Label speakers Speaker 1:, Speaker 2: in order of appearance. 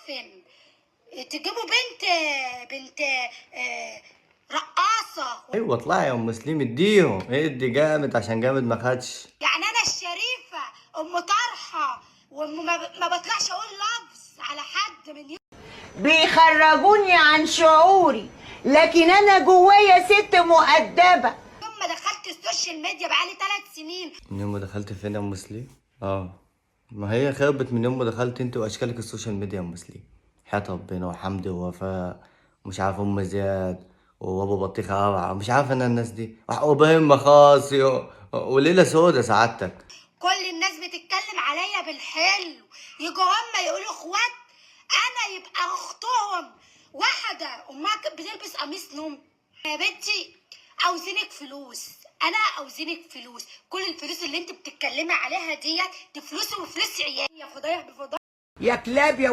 Speaker 1: معفن. تجيبوا بنت رقاصه.
Speaker 2: ايوه اطلعي يا ام مسلم اديهم، ادي جامد عشان جامد ما خدش.
Speaker 1: يعني انا الشريفه ام طرحه ما بطلعش اقول لفظ على حد من يوم
Speaker 3: بيخرجوني عن شعوري، لكن انا جوايا ست مؤدبه.
Speaker 1: ما دخلت السوشيال ميديا بقالي 3 سنين.
Speaker 2: من يوم ما دخلت فين يا ام مسلم؟ ما هي خربت من يوم ما دخلت انت واشكالك السوشيال ميديا يا ام مسلم. حياة ربنا وحمدي ووفاء ومش عارف ام زياد وابو بطيخه قرعه، مش عارف انا الناس دي وابراهيم مخاصي وليله سودا سعادتك.
Speaker 1: كل الناس بتتكلم عليا بالحلو، يجوا هم يقولوا اخوات، انا يبقى اختهم. واحده امها كانت بتلبس قميص نوم. يا بنتي عاوزينك فلوس، انا عاوزينك فلوس. كل الفلوس اللي انت بتتكلمي عليها دي فلوسي وفلوس عيالي. يا فضايح بفضايح
Speaker 3: يا كلاب يا